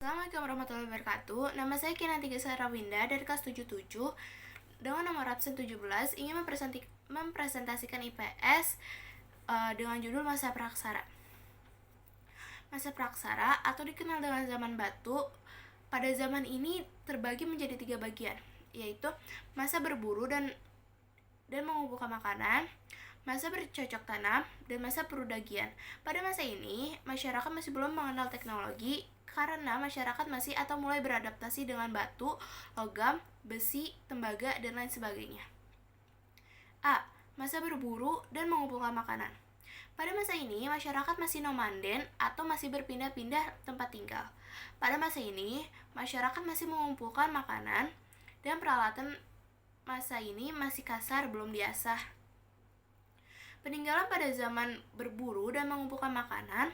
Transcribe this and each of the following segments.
Assalamualaikum warahmatullahi wabarakatuh. Nama saya Kinanti Sarawinda dari kelas 77 dengan nomor absen 17 ingin mempresentasikan IPS dengan judul Masa Praksara. Masa Praksara atau dikenal dengan zaman batu pada zaman ini terbagi menjadi 3 bagian, yaitu masa berburu dan mengumpulkan makanan, masa bercocok tanam, dan masa perudagian. Pada masa ini, masyarakat masih belum mengenal teknologi karena masyarakat masih atau mulai beradaptasi dengan batu, logam, besi, tembaga, dan lain sebagainya. A. Masa berburu dan mengumpulkan makanan. Pada masa ini, masyarakat masih nomaden atau masih berpindah-pindah tempat tinggal. Pada masa ini, masyarakat masih mengumpulkan makanan dan peralatan masa ini masih kasar, belum diasah. Peninggalan pada zaman berburu dan mengumpulkan makanan.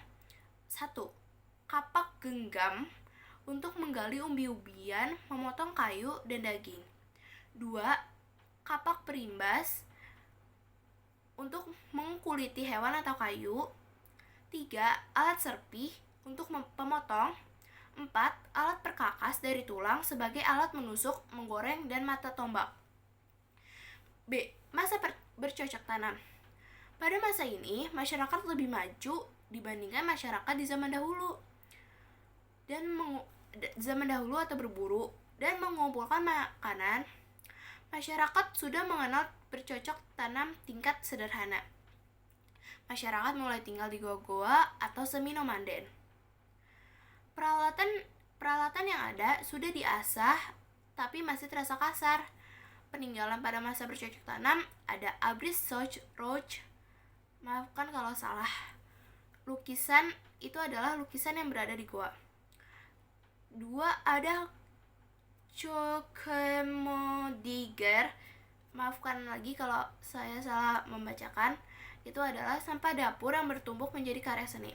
1. Kapak genggam untuk menggali umbi-umbian, memotong kayu dan daging. 2. Kapak perimbas untuk mengkuliti hewan atau kayu. 3. Alat serpih untuk pemotong. 4. Alat perkakas dari tulang sebagai alat menusuk, menggoreng, dan mata tombak. B. Masa bercocok tanam. Pada masa ini, masyarakat lebih maju dibandingkan masyarakat di zaman dahulu. Zaman dahulu atau berburu dan mengumpulkan makanan, masyarakat sudah mengenal bercocok tanam tingkat sederhana. Masyarakat mulai tinggal di goa-goa atau semi-nomaden. Peralatan yang ada sudah diasah, tapi masih terasa kasar. Peninggalan pada masa bercocok tanam ada abris roach. Maafkan kalau salah. Lukisan itu adalah lukisan yang berada di goa. 2. Ada Chokemodiger. Maafkan lagi kalau saya salah membacakan. Itu adalah sampah dapur yang bertumpuk menjadi karya seni.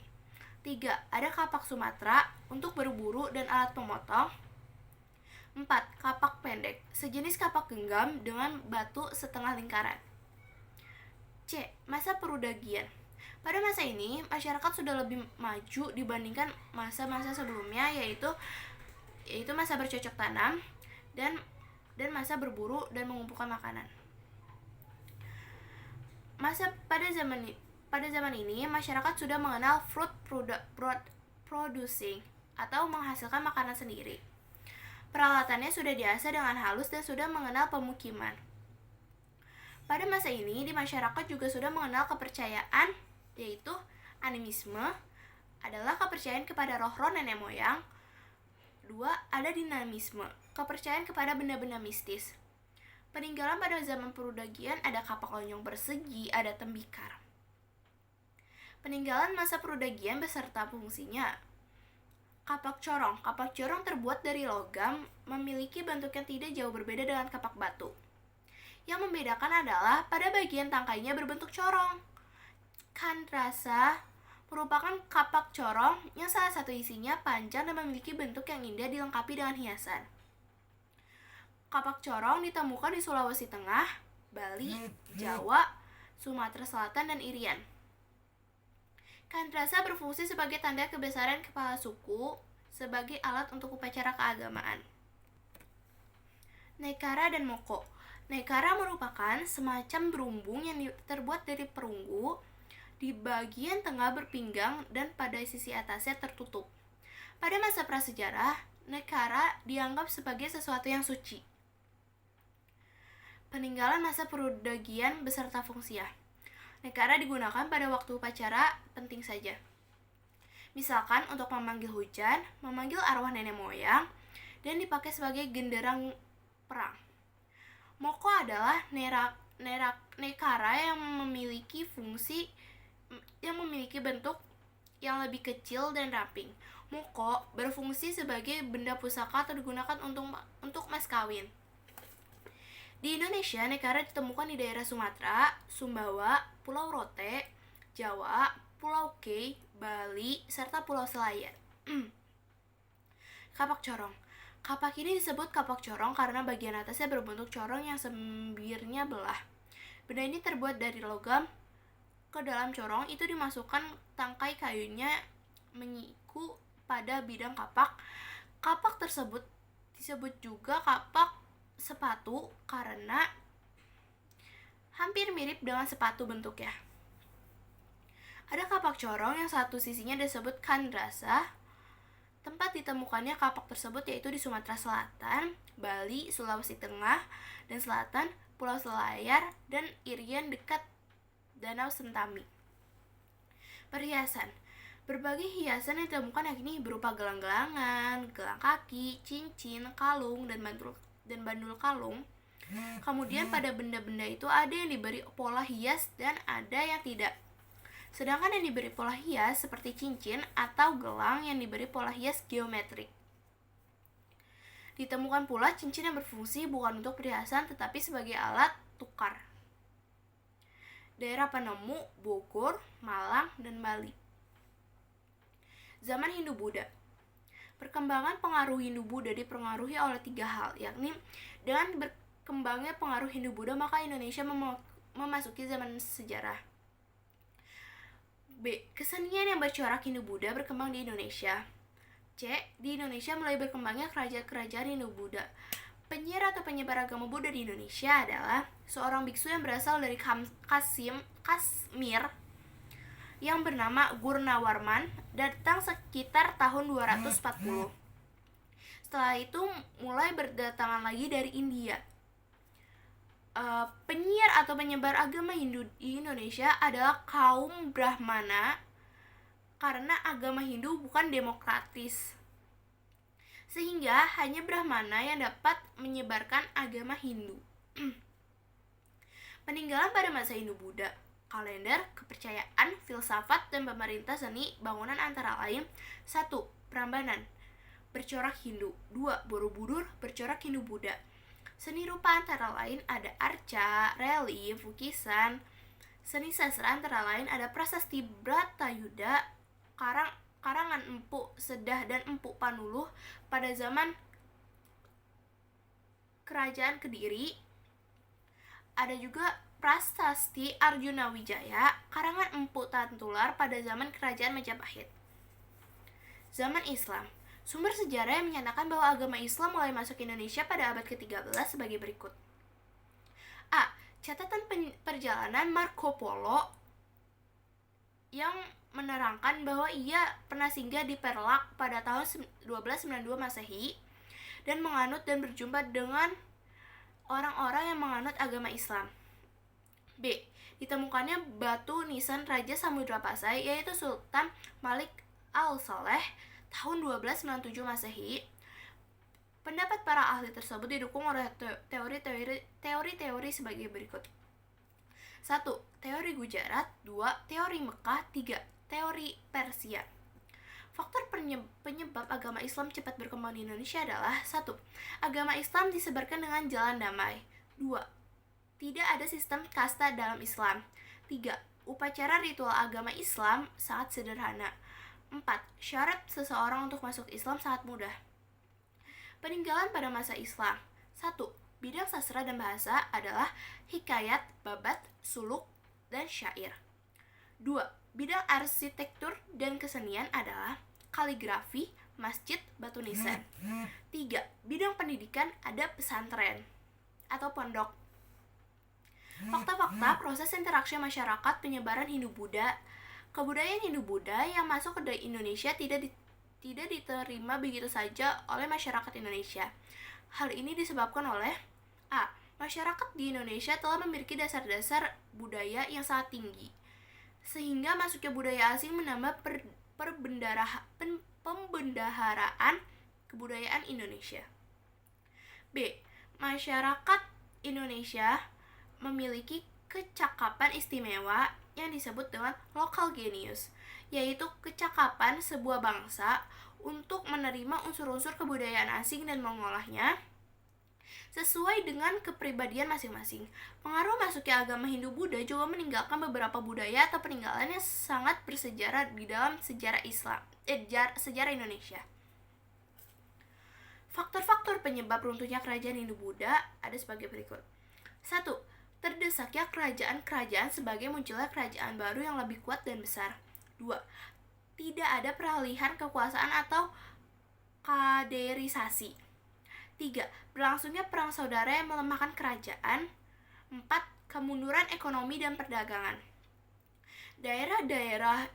3. Ada kapak Sumatera untuk berburu dan alat pemotong. 4. Kapak pendek, sejenis kapak genggam dengan batu setengah lingkaran. C. Masa perudagian. Pada masa ini, masyarakat sudah lebih maju dibandingkan masa-masa sebelumnya, yaitu masa bercocok tanam dan masa berburu dan mengumpulkan makanan. Pada zaman ini, masyarakat sudah mengenal fruit producing atau menghasilkan makanan sendiri. Peralatannya sudah diasah dengan halus dan sudah mengenal pemukiman. Pada masa ini, di masyarakat juga sudah mengenal kepercayaan, yaitu animisme adalah kepercayaan kepada roh-roh nenek moyang. 2. Ada dinamisme, kepercayaan kepada benda-benda mistis. Peninggalan pada zaman perudagian ada kapak lonjong persegi, ada tembikar. Peninggalan masa perudagian beserta fungsinya. Kapak corong. Kapak corong terbuat dari logam, memiliki bentuk yang tidak jauh berbeda dengan kapak batu. Yang membedakan adalah pada bagian tangkainya berbentuk corong. Kandrasa merupakan kapak corong yang salah satu isinya panjang dan memiliki bentuk yang indah dilengkapi dengan hiasan. Kapak corong ditemukan di Sulawesi Tengah, Bali, Jawa, Sumatera Selatan, dan Irian. Kandrasa berfungsi sebagai tanda kebesaran kepala suku, sebagai alat untuk upacara keagamaan. Nekara dan moko. Nekara merupakan semacam berumbung yang terbuat dari perunggu, di bagian tengah berpinggang dan pada sisi atasnya tertutup. Pada masa prasejarah, nekara dianggap sebagai sesuatu yang suci. Peninggalan masa perudagian beserta fungsinya. Nekara digunakan pada waktu upacara penting saja. Misalkan untuk memanggil hujan, memanggil arwah nenek moyang, dan dipakai sebagai genderang perang. Moko adalah nekara yang memiliki bentuk yang lebih kecil dan ramping. Moko berfungsi sebagai benda pusaka atau digunakan untuk mas kawin. Di Indonesia, nekara ditemukan di daerah Sumatera, Sumbawa, Pulau Rote, Jawa, Pulau K, Bali, serta Pulau Selayar. Kapak corong. Kapak ini disebut kapak corong karena bagian atasnya berbentuk corong yang sembirnya belah. Benda ini terbuat dari logam. Ke dalam corong itu dimasukkan tangkai kayunya menyiku pada bidang kapak. Kapak tersebut disebut juga kapak sepatu karena hampir mirip dengan sepatu bentuknya. Ada kapak corong yang satu sisinya disebut kandrasa. Tempat ditemukannya kapak tersebut yaitu di Sumatera Selatan, Bali, Sulawesi Tengah dan Selatan, Pulau Selayar, dan Irian dekat Danau Sentani. Perhiasan. Berbagai hiasan yang ditemukan yakni berupa gelang-gelangan, gelang kaki, cincin, kalung, dan bandul kalung. Kemudian pada benda-benda itu ada yang diberi pola hias dan ada yang tidak. Sedangkan yang diberi pola hias seperti cincin atau gelang yang diberi pola hias geometrik. Ditemukan pula cincin yang berfungsi bukan untuk perhiasan tetapi sebagai alat tukar. Daerah penemu Bogor, Malang, dan Bali. Zaman Hindu-Buddha. Perkembangan pengaruh Hindu-Buddha dipengaruhi oleh 3 hal, yakni dengan berkembangnya pengaruh Hindu-Buddha maka Indonesia memasuki zaman sejarah. B. Kesenian yang bercorak Hindu-Buddha berkembang di Indonesia. C. Di Indonesia mulai berkembangnya kerajaan-kerajaan Hindu-Buddha. Penyiar atau penyebar agama Buddha di Indonesia adalah seorang biksu yang berasal dari Kashmir yang bernama Gurnawarman, datang sekitar tahun 240. Setelah itu mulai berdatangan lagi dari India. Penyiar atau penyebar agama Hindu di Indonesia adalah kaum Brahmana karena agama Hindu bukan demokratis. Sehingga hanya Brahmana yang dapat menyebarkan agama Hindu. Peninggalan pada masa Hindu-Buddha. Kalender, kepercayaan, filsafat, dan pemerintah seni bangunan antara lain 1. Prambanan bercorak Hindu. 2. Borobudur bercorak Hindu-Buddha. Seni rupa antara lain ada arca, relief, lukisan. Seni sastra antara lain ada prasasti Bratayuda, karangan Empu Sedah dan Empu Panuluh pada zaman Kerajaan Kediri. Ada juga prasasti Arjuna Wijaya, karangan Empu Tantular pada zaman Kerajaan Majapahit. Zaman Islam. Sumber sejarah yang menyatakan bahwa agama Islam mulai masuk Indonesia pada abad ke-13 sebagai berikut. A. Catatan perjalanan Marco Polo yang menerangkan bahwa ia pernah singgah di Perlak pada tahun 1292 Masehi dan menganut dan berjumpa dengan orang-orang yang menganut agama Islam. B. Ditemukannya batu nisan Raja Samudra Pasai yaitu Sultan Malik Al-Saleh tahun 1297 Masehi. Pendapat para ahli tersebut didukung oleh teori-teori sebagai berikut. 1. Teori Gujarat. 2. Teori Mekah. 3. Teori Persia. Faktor penyebab agama Islam cepat berkembang di Indonesia adalah 1. Agama Islam disebarkan dengan jalan damai. 2. Tidak ada sistem kasta dalam Islam. 3. Upacara ritual agama Islam sangat sederhana. 4. Syarat seseorang untuk masuk Islam sangat mudah. Peninggalan pada masa Islam. 1. Bidang sastra dan bahasa adalah hikayat, babat, suluk, dan syair. 2. Bidang arsitektur dan kesenian adalah kaligrafi, masjid, batu nisan. 3. Bidang pendidikan ada pesantren atau pondok. Fakta-fakta proses interaksi masyarakat penyebaran Hindu-Buddha. Kebudayaan Hindu-Buddha yang masuk ke Indonesia tidak diterima begitu saja oleh masyarakat Indonesia. Hal ini disebabkan oleh A. Masyarakat di Indonesia telah memiliki dasar-dasar budaya yang sangat tinggi, sehingga masuknya budaya asing menambah pembendaharaan kebudayaan Indonesia. B. Masyarakat Indonesia memiliki kecakapan istimewa yang disebut dengan local genius, yaitu kecakapan sebuah bangsa untuk menerima unsur-unsur kebudayaan asing dan mengolahnya sesuai dengan kepribadian masing-masing. Pengaruh masuknya agama Hindu-Buddha juga meninggalkan beberapa budaya atau peninggalan yang sangat bersejarah di dalam sejarah sejarah Indonesia. Faktor-faktor penyebab runtuhnya kerajaan Hindu-Buddha ada sebagai berikut. 1. Terdesaknya kerajaan-kerajaan sebagai munculnya kerajaan baru yang lebih kuat dan besar. 2. Tidak ada peralihan kekuasaan atau kaderisasi. 3. Berlangsungnya perang saudara yang melemahkan kerajaan. 4. Kemunduran ekonomi dan perdagangan. Daerah-daerah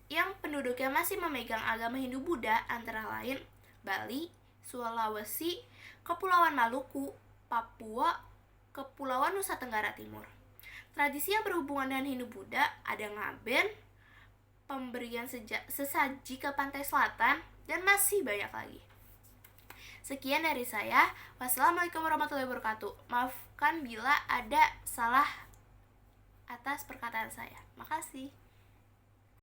yang penduduknya masih memegang agama Hindu-Buddha antara lain Bali, Sulawesi, Kepulauan Maluku, Papua, Kepulauan Nusa Tenggara Timur. Tradisi yang berhubungan dengan Hindu-Buddha ada ngaben, pemberian sesaji ke pantai selatan, dan masih banyak lagi. Sekian dari saya. Wassalamualaikum warahmatullahi wabarakatuh. Maafkan bila ada salah atas perkataan saya. Makasih.